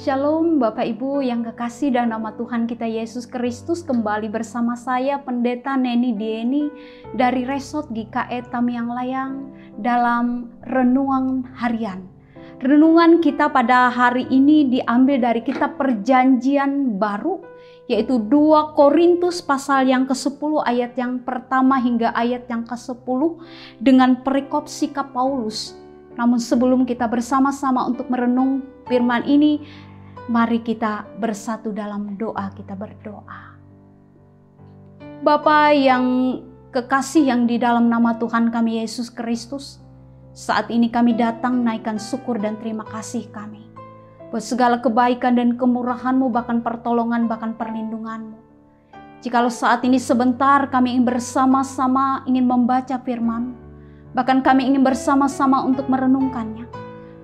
Shalom Bapak Ibu yang kekasih dalam nama Tuhan kita Yesus Kristus, kembali bersama saya Pendeta Neni Dieni dari Resort GKE Tamiang Layang dalam Renungan Harian. Renungan kita pada hari ini diambil dari kitab Perjanjian Baru, yaitu 2 Korintus pasal yang ke-10 ayat yang pertama hingga ayat yang ke-10 dengan perikop sikap Paulus. Namun sebelum kita bersama-sama untuk merenung firman ini, mari kita bersatu dalam doa, kita berdoa. Bapa yang kekasih yang di dalam nama Tuhan kami Yesus Kristus, saat ini kami datang naikkan syukur dan terima kasih kami buat segala kebaikan dan kemurahan-Mu, bahkan pertolongan, bahkan perlindungan-Mu. Jikalau saat ini sebentar kami ingin bersama-sama ingin membaca firman-Mu, bahkan kami ingin bersama-sama untuk merenungkannya.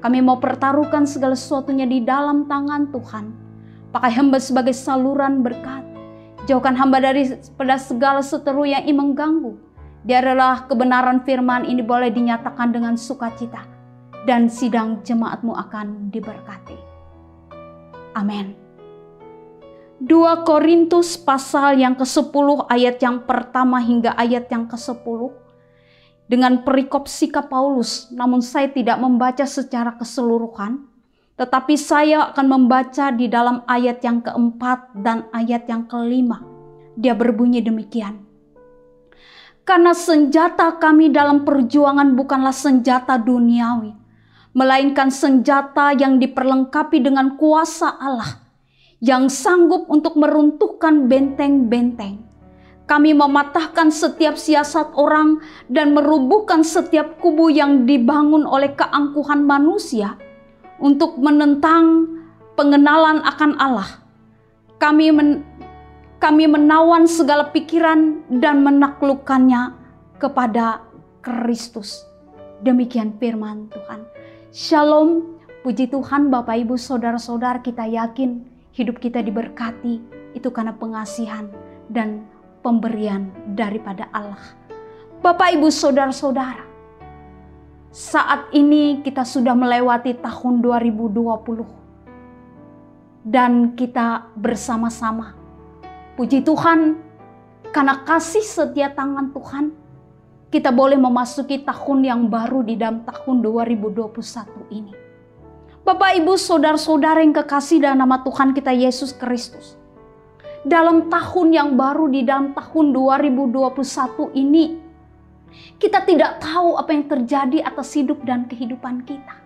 Kami mau pertaruhkan segala sesuatunya di dalam tangan Tuhan. Pakai hamba sebagai saluran berkat. Jauhkan hamba dari pada segala seteru yang ingin mengganggu. Biarlah kebenaran firman ini boleh dinyatakan dengan sukacita. Dan sidang jemaat-Mu akan diberkati. Amin. 2 Korintus pasal yang ke-10 ayat yang pertama hingga ayat yang ke-10. Dengan perikop sikap Paulus, namun saya tidak membaca secara keseluruhan, tetapi saya akan membaca di dalam ayat yang keempat dan ayat yang kelima. Dia berbunyi demikian. Karena senjata kami dalam perjuangan bukanlah senjata duniawi, melainkan senjata yang diperlengkapi dengan kuasa Allah, yang sanggup untuk meruntuhkan benteng-benteng. Kami mematahkan setiap siasat orang dan merubuhkan setiap kubu yang dibangun oleh keangkuhan manusia untuk menentang pengenalan akan Allah. Kami menawan segala pikiran dan menaklukkannya kepada Kristus. Demikian firman Tuhan. Shalom, puji Tuhan Bapak Ibu Saudara-saudara, kita yakin hidup kita diberkati itu karena pengasihan dan pemberian daripada Allah. Bapak Ibu Saudara-saudara, saat ini kita sudah melewati tahun 2020 dan kita bersama-sama, puji Tuhan, karena kasih setia tangan Tuhan, kita boleh memasuki tahun yang baru di dalam tahun 2021 ini. Bapak Ibu Saudara-saudara yang kekasih dalam nama Tuhan kita Yesus Kristus, dalam tahun yang baru di dalam tahun 2021 ini, kita tidak tahu apa yang terjadi atas hidup dan kehidupan kita.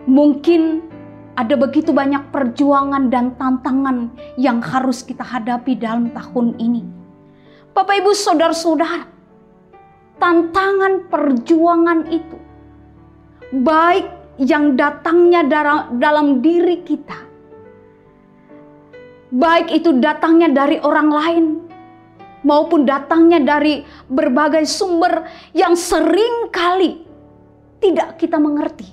Mungkin ada begitu banyak perjuangan dan tantangan yang harus kita hadapi dalam tahun ini. Bapak Ibu Saudara-saudara, tantangan perjuangan itu, baik yang datangnya dalam diri kita, baik itu datangnya dari orang lain maupun datangnya dari berbagai sumber yang sering kali tidak kita mengerti.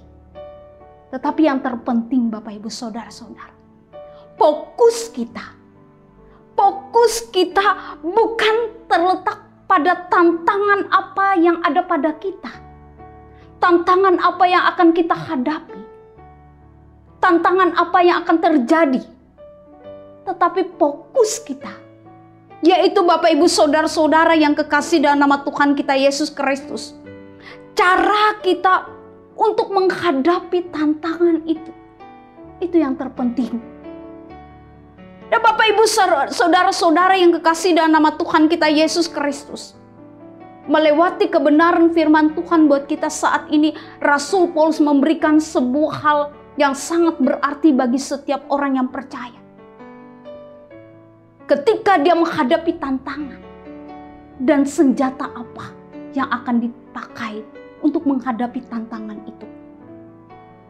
Tetapi yang terpenting Bapak Ibu Saudara-saudara, fokus kita bukan terletak pada tantangan apa yang ada pada kita. Tantangan apa yang akan kita hadapi. Tantangan apa yang akan terjadi. Tetapi fokus kita, yaitu Bapak Ibu Saudara-saudara yang kekasih dalam nama Tuhan kita Yesus Kristus. Cara kita untuk menghadapi tantangan itu yang terpenting. Dan Bapak Ibu Saudara-saudara yang kekasih dalam nama Tuhan kita Yesus Kristus, melewati kebenaran firman Tuhan buat kita saat ini, Rasul Paulus memberikan sebuah hal yang sangat berarti bagi setiap orang yang percaya. Ketika dia menghadapi tantangan dan senjata apa yang akan dipakai untuk menghadapi tantangan itu.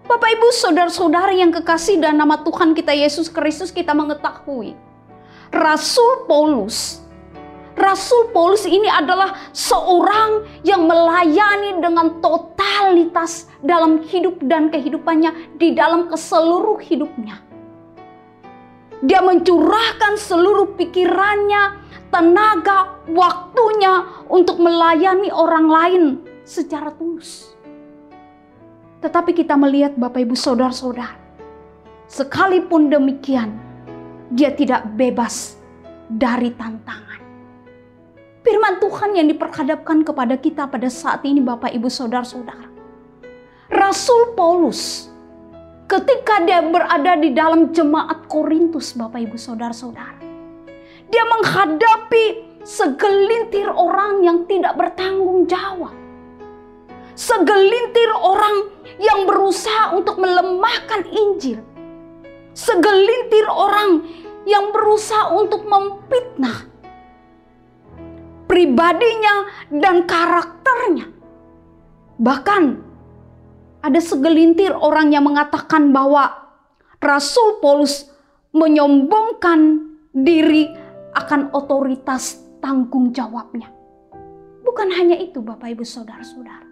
Bapak Ibu Saudara-saudara yang kekasih dalam nama Tuhan kita Yesus Kristus, kita mengetahui Rasul Paulus ini adalah seorang yang melayani dengan totalitas dalam hidup dan kehidupannya, di dalam keseluruh hidupnya. Dia mencurahkan seluruh pikirannya, tenaga, waktunya untuk melayani orang lain secara tulus. Tetapi kita melihat Bapak Ibu Saudara-saudara, sekalipun demikian, dia tidak bebas dari tantangan. Firman Tuhan yang diperhadapkan kepada kita pada saat ini, Bapak, Ibu, Saudara-saudara. Rasul Paulus, ketika dia berada di dalam jemaat Korintus, Bapak, Ibu, Saudara-saudara, dia menghadapi segelintir orang yang tidak bertanggung jawab. Segelintir orang yang berusaha untuk melemahkan Injil. Segelintir orang yang berusaha untuk memfitnah pribadinya dan karakternya. Bahkan ada segelintir orang yang mengatakan bahwa Rasul Paulus menyombongkan diri akan otoritas tanggung jawabnya. Bukan hanya itu, Bapak, Ibu, Saudara-saudara.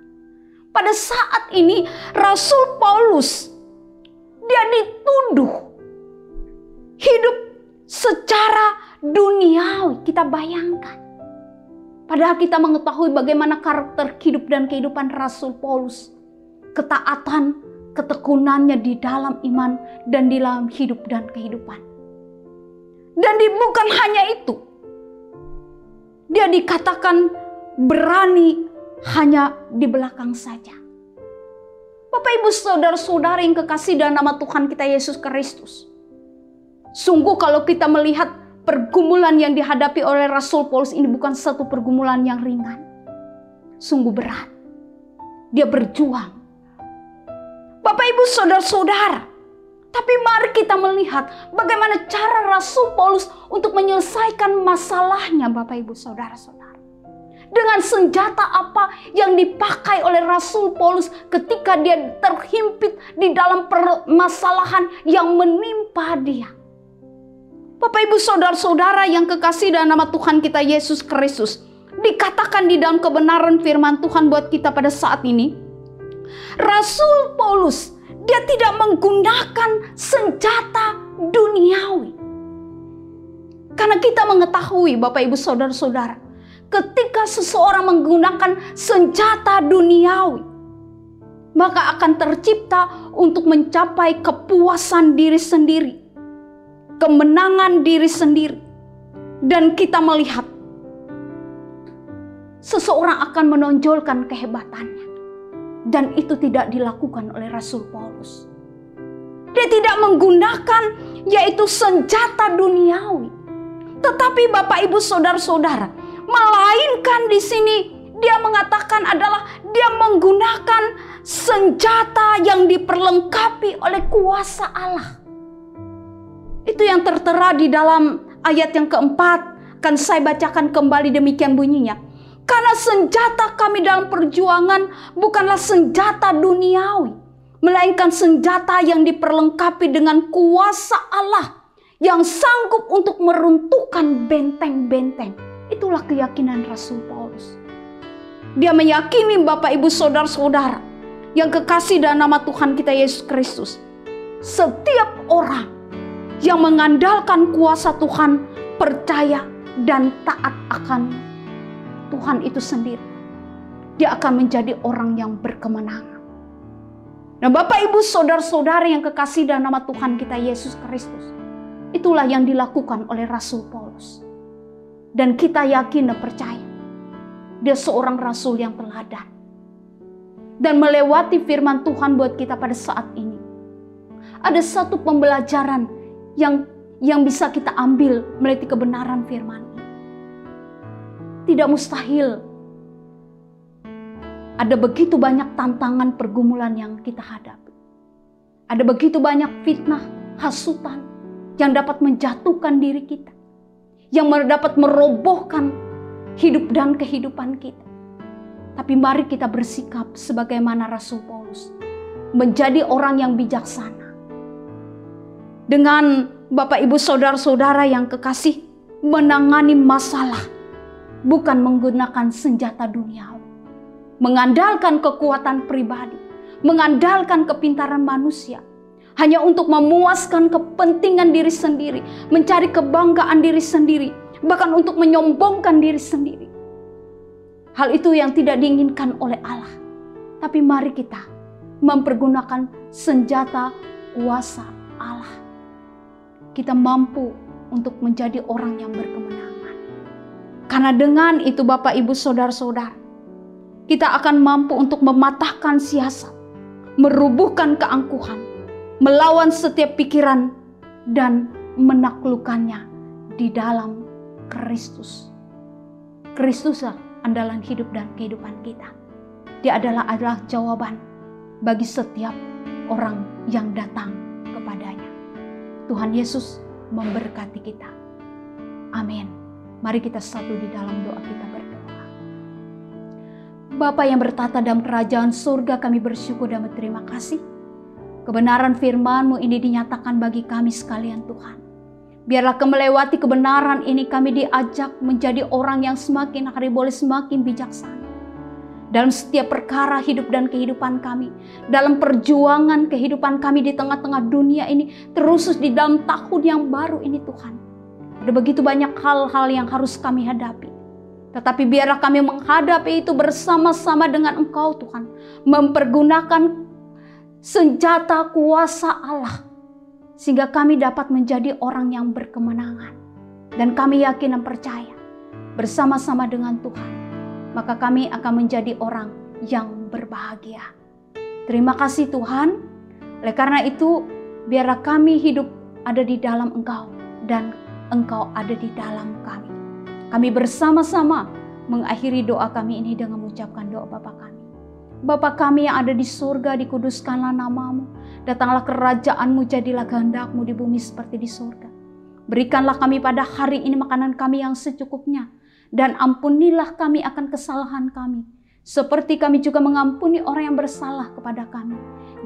Pada saat ini Rasul Paulus, dia dituduh hidup secara duniawi. Kita bayangkan. Padahal kita mengetahui bagaimana karakter hidup dan kehidupan Rasul Paulus. Ketaatan, ketekunannya di dalam iman dan di dalam hidup dan kehidupan. Dan bukan hanya itu. Dia dikatakan berani hanya di belakang saja. Bapak, Ibu, Saudara-saudara yang kekasih dalam nama Tuhan kita Yesus Kristus. Sungguh kalau kita melihat pergumulan yang dihadapi oleh Rasul Paulus ini bukan satu pergumulan yang ringan. Sungguh berat. Dia berjuang. Bapak, Ibu, Saudara-saudara. Tapi mari kita melihat bagaimana cara Rasul Paulus untuk menyelesaikan masalahnya, Bapak, Ibu, Saudara-saudara. Dengan senjata apa yang dipakai oleh Rasul Paulus ketika dia terhimpit di dalam permasalahan yang menimpa dia. Bapak, Ibu, Saudara-saudara yang kekasih dalam nama Tuhan kita Yesus Kristus. Dikatakan di dalam kebenaran firman Tuhan buat kita pada saat ini. Rasul Paulus, dia tidak menggunakan senjata duniawi. Karena kita mengetahui, Bapak, Ibu, Saudara-saudara, ketika seseorang menggunakan senjata duniawi, maka akan tercipta untuk mencapai kepuasan diri sendiri, kemenangan diri sendiri. Dan kita melihat seseorang akan menonjolkan kehebatannya. Dan itu tidak dilakukan oleh Rasul Paulus. Dia tidak menggunakan yaitu senjata duniawi. Tetapi Bapak, Ibu, Saudara-saudara, melainkan di sini dia mengatakan adalah dia menggunakan senjata yang diperlengkapi oleh kuasa Allah. Itu yang tertera di dalam ayat yang keempat. Akan saya bacakan kembali, demikian bunyinya. Karena senjata kami dalam perjuangan bukanlah senjata duniawi, melainkan senjata yang diperlengkapi dengan kuasa Allah yang sanggup untuk meruntuhkan benteng-benteng. Itulah keyakinan Rasul Paulus. Dia meyakini, Bapak, Ibu, Saudara-saudara yang kekasih dalam nama Tuhan kita Yesus Kristus, setiap orang yang mengandalkan kuasa Tuhan, percaya dan taat akan Tuhan itu sendiri, dia akan menjadi orang yang berkemenangan. Nah, Bapak, Ibu, Saudara-saudara yang kekasih dalam nama Tuhan kita Yesus Kristus, itulah yang dilakukan oleh Rasul Paulus. Dan kita yakin dan percaya dia seorang rasul yang teladan dan melewati firman Tuhan buat kita pada saat ini. Ada satu pembelajaran yang bisa kita ambil melalui kebenaran firman ini. Tidak mustahil ada begitu banyak tantangan pergumulan yang kita hadapi. Ada begitu banyak fitnah, hasutan yang dapat menjatuhkan diri kita, yang dapat merobohkan hidup dan kehidupan kita. Tapi mari kita bersikap sebagaimana Rasul Paulus, menjadi orang yang bijaksana. Dengan Bapak, Ibu, Saudara-saudara yang kekasih, menangani masalah bukan menggunakan senjata duniawi, mengandalkan kekuatan pribadi, mengandalkan kepintaran manusia, hanya untuk memuaskan kepentingan diri sendiri, mencari kebanggaan diri sendiri, bahkan untuk menyombongkan diri sendiri. Hal itu yang tidak diinginkan oleh Allah. Tapi mari kita mempergunakan senjata kuasa Allah, kita mampu untuk menjadi orang yang berkemenangan. Karena dengan itu Bapak Ibu Saudara-saudara, kita akan mampu untuk mematahkan siasat, merubuhkan keangkuhan, melawan setiap pikiran, dan menaklukkannya di dalam Kristus. Kristuslah andalan hidup dan kehidupan kita. Dia adalah jawaban bagi setiap orang yang datang kepadanya. Tuhan Yesus memberkati kita. Amin. Mari kita satu di dalam doa kita berdoa. Bapa yang bertata dalam kerajaan surga, kami bersyukur dan berterima kasih. Kebenaran firman-Mu ini dinyatakan bagi kami sekalian Tuhan. Biarlah melewati kebenaran ini kami diajak menjadi orang yang semakin hari boleh semakin bijaksana. Dalam setiap perkara hidup dan kehidupan kami. Dalam perjuangan kehidupan kami di tengah-tengah dunia ini. Terus di dalam tahun yang baru ini Tuhan. Ada begitu banyak hal-hal yang harus kami hadapi. Tetapi biarlah kami menghadapi itu bersama-sama dengan Engkau Tuhan. Mempergunakan senjata kuasa Allah. Sehingga kami dapat menjadi orang yang berkemenangan. Dan kami yakin dan percaya bersama-sama dengan Tuhan, maka kami akan menjadi orang yang berbahagia. Terima kasih Tuhan. Oleh karena itu, biarlah kami hidup ada di dalam Engkau dan Engkau ada di dalam kami. Kami bersama-sama mengakhiri doa kami ini dengan mengucapkan doa Bapa kami. Bapa kami yang ada di surga, dikuduskanlah nama-Mu. Datanglah kerajaan-Mu, jadilah kehendak-Mu di bumi seperti di surga. Berikanlah kami pada hari ini makanan kami yang secukupnya. Dan ampunilah kami akan kesalahan kami. Seperti kami juga mengampuni orang yang bersalah kepada kami.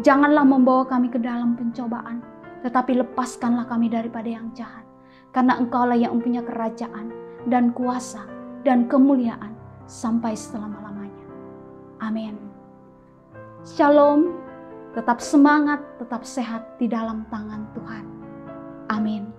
Janganlah membawa kami ke dalam pencobaan. Tetapi lepaskanlah kami daripada yang jahat. Karena Engkaulah yang mempunyai kerajaan dan kuasa dan kemuliaan sampai selama-lamanya. Amin. Shalom. Tetap semangat, tetap sehat di dalam tangan Tuhan. Amin.